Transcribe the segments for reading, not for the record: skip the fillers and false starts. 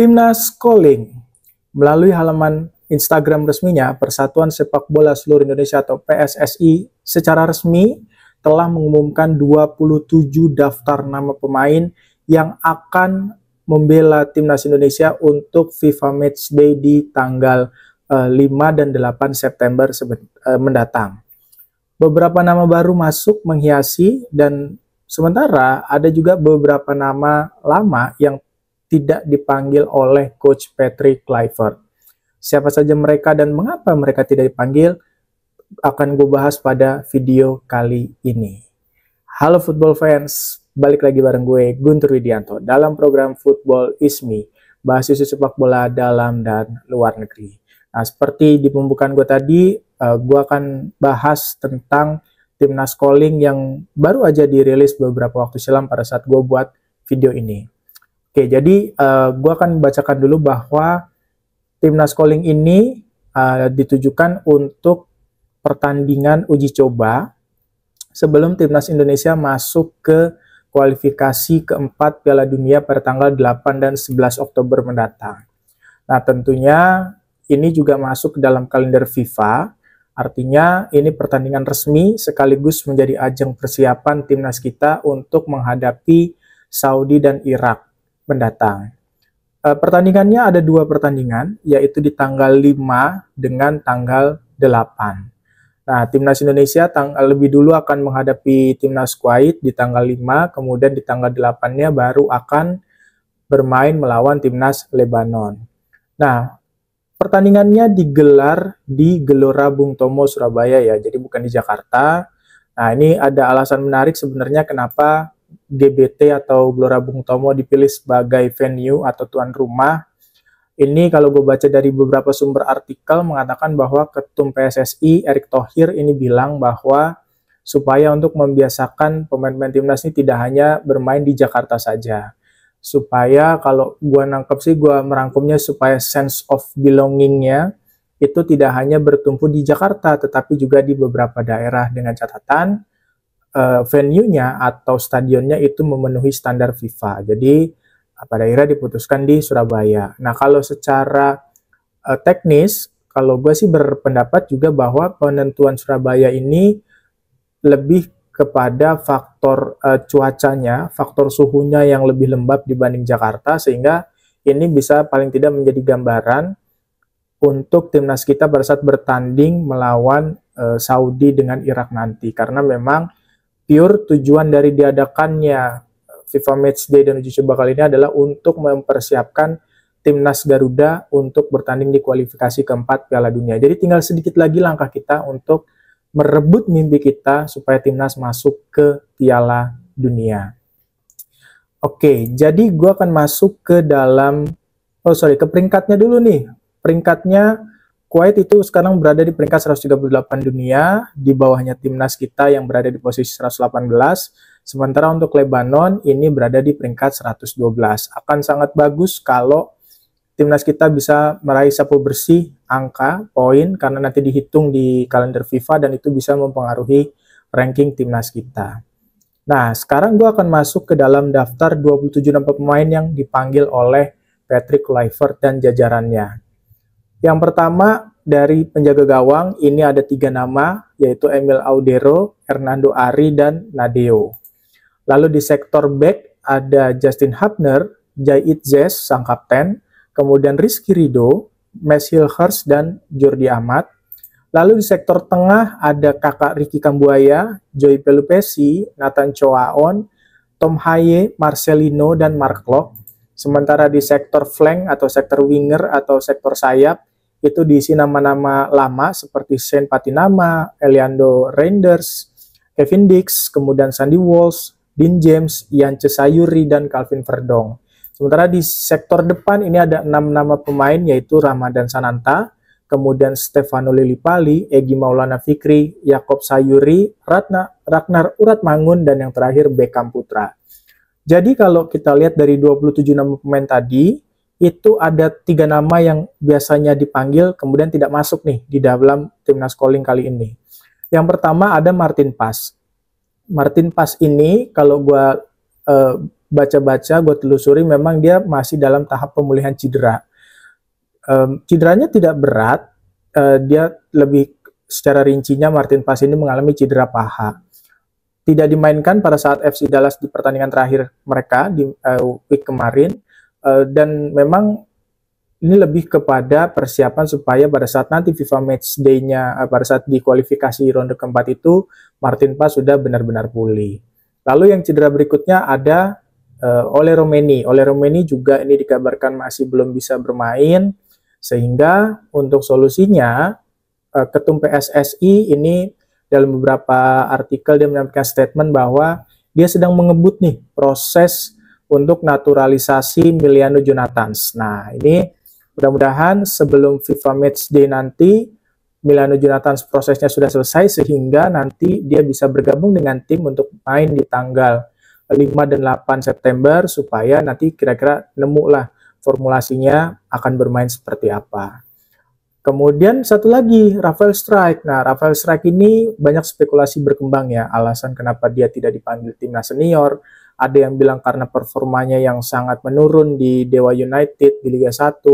Timnas Calling melalui halaman Instagram resminya, Persatuan Sepak Bola Seluruh Indonesia atau PSSI secara resmi telah mengumumkan 27 daftar nama pemain yang akan membela Timnas Indonesia untuk FIFA Matchday di tanggal 5 dan 8 September mendatang. Beberapa nama baru masuk menghiasi dan sementara ada juga beberapa nama lama yang tidak dipanggil oleh Coach Patrick Kluivert. Siapa saja mereka dan mengapa mereka tidak dipanggil akan gue bahas pada video kali ini. Halo football fans, balik lagi bareng gue Guntur Widianto dalam program Football Is Me, bahas isu sepak bola dalam dan luar negeri. Nah, seperti di pembukaan gue tadi, gue akan bahas tentang Timnas Calling yang baru aja dirilis beberapa waktu silam pada saat gue buat video ini. Oke, jadi gue akan bacakan dulu bahwa Timnas Calling ini ditujukan untuk pertandingan uji coba sebelum Timnas Indonesia masuk ke kualifikasi keempat Piala Dunia pada tanggal 8 dan 11 Oktober mendatang. Nah, tentunya ini juga masuk ke dalam kalender FIFA, artinya ini pertandingan resmi sekaligus menjadi ajang persiapan Timnas kita untuk menghadapi Saudi dan Irak mendatang. Pertandingannya ada dua pertandingan, yaitu di tanggal 5 dengan tanggal 8. Nah, Timnas Indonesia lebih dulu akan menghadapi Timnas Kuwait di tanggal 5, kemudian di tanggal 8-nya baru akan bermain melawan Timnas Lebanon. Nah, pertandingannya digelar di Gelora Bung Tomo, Surabaya ya, jadi bukan di Jakarta. Nah, ini ada alasan menarik sebenarnya kenapa GBT atau Gelora Bung Tomo dipilih sebagai venue atau tuan rumah. Ini kalau gue baca dari beberapa sumber artikel mengatakan bahwa Ketum PSSI Erick Thohir ini bilang bahwa supaya untuk membiasakan pemain-pemain timnas ini tidak hanya bermain di Jakarta saja. Supaya kalau gue nangkep sih, gue merangkumnya supaya sense of belonging-nya itu tidak hanya bertumpu di Jakarta tetapi juga di beberapa daerah, dengan catatan venue-nya atau stadionnya itu memenuhi standar FIFA. Jadi pada akhirnya diputuskan di Surabaya. Nah, kalau secara teknis, kalau gue sih berpendapat juga bahwa penentuan Surabaya ini lebih kepada faktor cuacanya, faktor suhunya yang lebih lembab dibanding Jakarta, sehingga ini bisa paling tidak menjadi gambaran untuk timnas kita pada saat bertanding melawan Saudi dengan Irak nanti. Karena memang pure tujuan dari diadakannya FIFA Matchday dan uji coba kali ini adalah untuk mempersiapkan timnas Garuda untuk bertanding di kualifikasi keempat Piala Dunia. Jadi tinggal sedikit lagi langkah kita untuk merebut mimpi kita supaya timnas masuk ke Piala Dunia. Oke, jadi gue akan masuk ke dalam, ke peringkatnya dulu nih. Peringkatnya Kuwait itu sekarang berada di peringkat 138 dunia, di bawahnya timnas kita yang berada di posisi 118, sementara untuk Lebanon ini berada di peringkat 112. Akan sangat bagus kalau timnas kita bisa meraih sapu bersih angka, poin, karena nanti dihitung di kalender FIFA dan itu bisa mempengaruhi ranking timnas kita. Nah, sekarang gue akan masuk ke dalam daftar 27 nama pemain yang dipanggil oleh Patrick Kluivert dan jajarannya. Yang pertama, dari penjaga gawang, ini ada 3 nama, yaitu Emil Audero, Hernando Ari, dan Nadeo. Lalu di sektor back, ada Justin Hubner, Jai Itzes, sang kapten, kemudian Rizky Ridho, Meshil Hurst, dan Jordi Amat. Lalu di sektor tengah, ada kakak Ricky Kambuaya, Joey Pelupesi, Nathan Choaon, Tom Haye, Marcelino, dan Mark Klok. Sementara di sektor flank atau sektor winger atau sektor sayap, itu diisi nama-nama lama seperti Shane Patinama, Eliando Reinders, Kevin Dix, kemudian Sandy Walsh, Dean James, Yance Sayuri, dan Calvin Verdong. Sementara di sektor depan ini ada 6 nama pemain, yaitu Ramadan Sananta, kemudian Stefano Lillipali, Egy Maulana Fikri, Yakob Sayuri, Ragnar Uratmangun, dan yang terakhir Beckham Putra. Jadi kalau kita lihat dari 27 nama pemain tadi, itu ada 3 nama yang biasanya dipanggil kemudian tidak masuk nih di dalam Timnas Calling kali ini. Yang pertama ada Martin Pas. Martin Pas ini kalau gue baca-baca, gue telusuri, memang dia masih dalam tahap pemulihan cedera. Cederanya tidak berat, dia lebih secara rincinya Martin Paes ini mengalami cedera paha. Tidak dimainkan pada saat FC Dallas di pertandingan terakhir mereka di week kemarin, dan memang ini lebih kepada persiapan supaya pada saat nanti FIFA Match Day-nya, pada saat di kualifikasi ronde keempat itu, Martin Paes sudah benar-benar pulih. Lalu yang cedera berikutnya ada Ole Romeni. Ole Romeni juga ini dikabarkan masih belum bisa bermain, sehingga untuk solusinya, Ketum PSSI ini dalam beberapa artikel dia menyampaikan statement bahwa dia sedang mengebut nih proses untuk naturalisasi Miliano Jonathans. Nah, ini mudah-mudahan sebelum FIFA Match Day nanti Miliano Jonathans prosesnya sudah selesai sehingga nanti dia bisa bergabung dengan tim untuk main di tanggal 5 dan 8 September supaya nanti kira-kira nemulah formulasinya akan bermain seperti apa. Kemudian satu lagi, Rafael Strijk. Nah, Rafael Strijk ini banyak spekulasi berkembang ya, alasan kenapa dia tidak dipanggil timnas senior. Ada yang bilang karena performanya yang sangat menurun di Dewa United di Liga 1.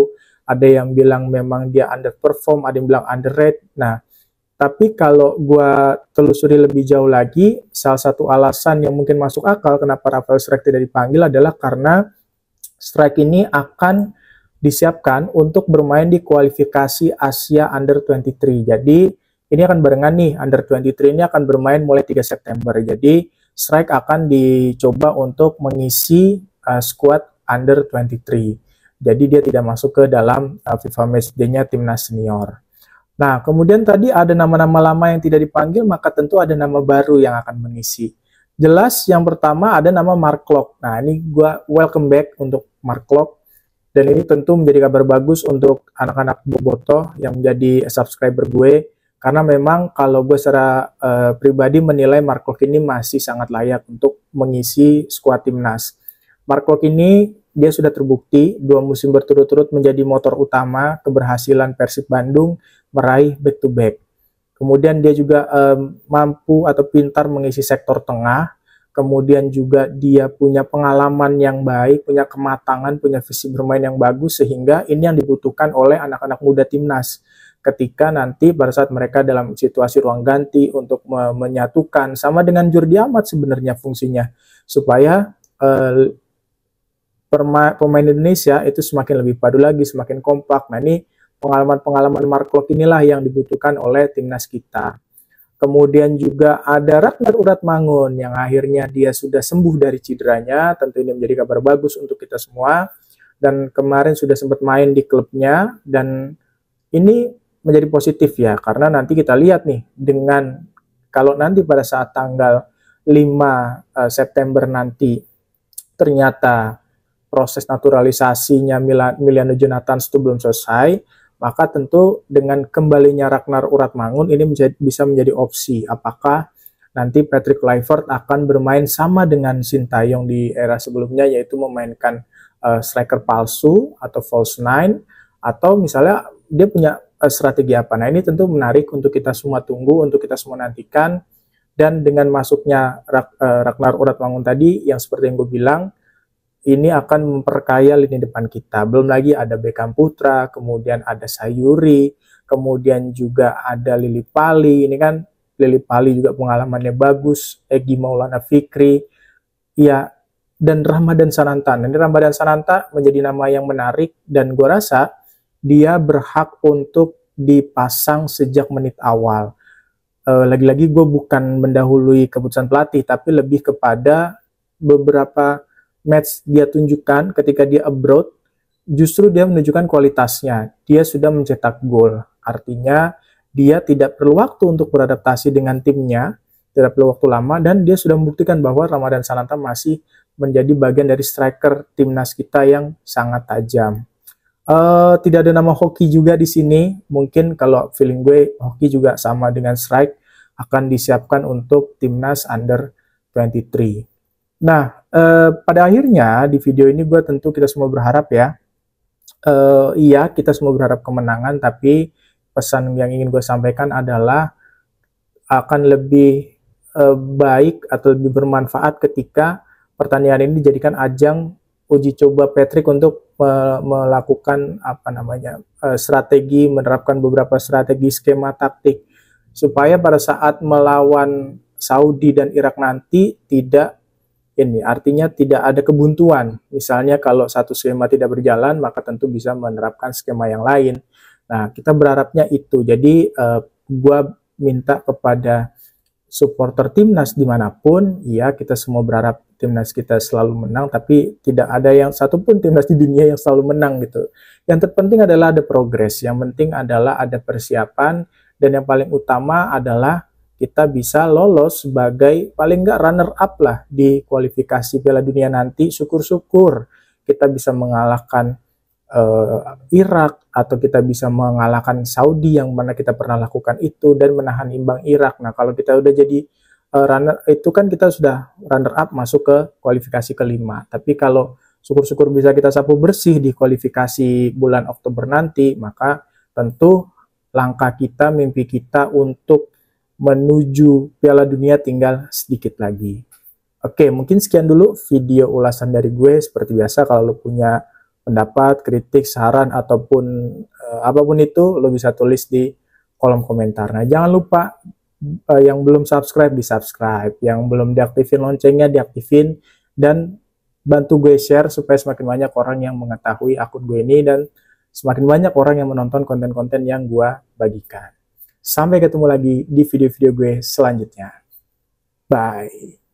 Ada yang bilang memang dia underperform, ada yang bilang underrated. Nah, tapi kalau gue telusuri lebih jauh lagi, salah satu alasan yang mungkin masuk akal kenapa Rafael Strijk tidak dipanggil adalah karena Strijk ini akan disiapkan untuk bermain di kualifikasi Asia Under 23. Jadi ini akan barengan nih, Under 23 ini akan bermain mulai 3 September. Jadi Strijk akan dicoba untuk mengisi squad Under 23. Jadi dia tidak masuk ke dalam FIFA Match Day-nya timnas senior. Nah, kemudian tadi ada nama-nama lama yang tidak dipanggil, maka tentu ada nama baru yang akan mengisi. Jelas yang pertama ada nama Mark Klok. Nah, ini gua welcome back untuk Mark Klok. Dan ini tentu menjadi kabar bagus untuk anak-anak Bobotoh yang menjadi subscriber gue. Karena memang kalau gue secara pribadi menilai Mark Klok ini masih sangat layak untuk mengisi skuad timnas. Mark Klok ini dia sudah terbukti 2 musim berturut-turut menjadi motor utama keberhasilan Persib Bandung meraih back-to-back. Kemudian dia juga mampu atau pintar mengisi sektor tengah. Kemudian juga dia punya pengalaman yang baik, punya kematangan, punya visi bermain yang bagus, sehingga ini yang dibutuhkan oleh anak-anak muda timnas. Ketika nanti pada saat mereka dalam situasi ruang ganti untuk menyatukan, sama dengan Jordi Amat sebenarnya fungsinya, supaya pemain Indonesia itu semakin lebih padu lagi, semakin kompak. Nah, ini pengalaman-pengalaman Mark Klok inilah yang dibutuhkan oleh timnas kita. Kemudian juga ada Ragnar Uratmangun yang akhirnya dia sudah sembuh dari cederanya. Tentu ini menjadi kabar bagus untuk kita semua. Dan kemarin sudah sempat main di klubnya. Dan ini menjadi positif ya. Karena nanti kita lihat nih, dengan kalau nanti pada saat tanggal 5 September nanti ternyata proses naturalisasinya Miliano Jonathans itu belum selesai, maka tentu dengan kembalinya Ragnar Uratmangun ini bisa menjadi opsi. Apakah nanti Patrick Kluivert akan bermain sama dengan Sintayong di era sebelumnya, yaitu memainkan striker palsu atau false nine, atau misalnya dia punya strategi apa. Nah, ini tentu menarik untuk kita semua tunggu, untuk kita semua nantikan. Dan dengan masuknya Ragnar Uratmangun tadi, yang seperti yang gue bilang, ini akan memperkaya lini depan kita. Belum lagi ada Beckham Putra, kemudian ada Sayuri, kemudian juga ada Lily Pali. Ini kan Lily Pali juga pengalamannya bagus, Egy Maulana Fikri, ya, dan Ramadan Sananta. Ini Ramadan Sananta menjadi nama yang menarik, dan gue rasa dia berhak untuk dipasang sejak menit awal. Lagi-lagi gue bukan mendahului keputusan pelatih, tapi lebih kepada beberapa match dia tunjukkan ketika dia abroad, justru dia menunjukkan kualitasnya. Dia sudah mencetak gol. Artinya dia tidak perlu waktu untuk beradaptasi dengan timnya, tidak perlu waktu lama, dan dia sudah membuktikan bahwa Ramadan Sananta masih menjadi bagian dari striker timnas kita yang sangat tajam. Tidak ada nama Hoki juga di sini. Mungkin kalau feeling gue, Hoki juga sama dengan Strijk akan disiapkan untuk timnas Under 23. Nah, pada akhirnya di video ini gue tentu kita semua berharap ya, iya kita semua berharap kemenangan, tapi pesan yang ingin gue sampaikan adalah akan lebih baik atau lebih bermanfaat ketika pertandingan ini dijadikan ajang uji coba Patrick untuk melakukan strategi, menerapkan beberapa strategi skema taktik supaya pada saat melawan Saudi dan Irak nanti artinya tidak ada kebuntuan. Misalnya kalau satu skema tidak berjalan, maka tentu bisa menerapkan skema yang lain. Nah, kita berharapnya itu. Jadi, gua minta kepada supporter timnas dimanapun, ya kita semua berharap timnas kita selalu menang, tapi tidak ada yang satupun timnas di dunia yang selalu menang gitu. Yang terpenting adalah ada progres, yang penting adalah ada persiapan, dan yang paling utama adalah kita bisa lolos sebagai paling nggak runner up lah di kualifikasi Piala Dunia nanti. Syukur-syukur kita bisa mengalahkan Irak, atau kita bisa mengalahkan Saudi yang mana kita pernah lakukan itu, dan menahan imbang Irak. Nah, kalau kita udah jadi runner itu kan kita sudah runner up masuk ke kualifikasi kelima. Tapi kalau syukur-syukur bisa kita sapu bersih di kualifikasi bulan Oktober nanti, maka tentu langkah kita, mimpi kita untuk menuju Piala Dunia tinggal sedikit lagi. Oke, mungkin sekian dulu video ulasan dari gue. Seperti biasa, kalau lo punya pendapat, kritik, saran, ataupun apapun itu, lo bisa tulis di kolom komentar. Nah, jangan lupa yang belum subscribe, di-subscribe. Yang belum diaktifin loncengnya, diaktifin. Dan bantu gue share supaya semakin banyak orang yang mengetahui akun gue ini, dan semakin banyak orang yang menonton konten-konten yang gue bagikan. Sampai ketemu lagi di video-video gue selanjutnya. Bye.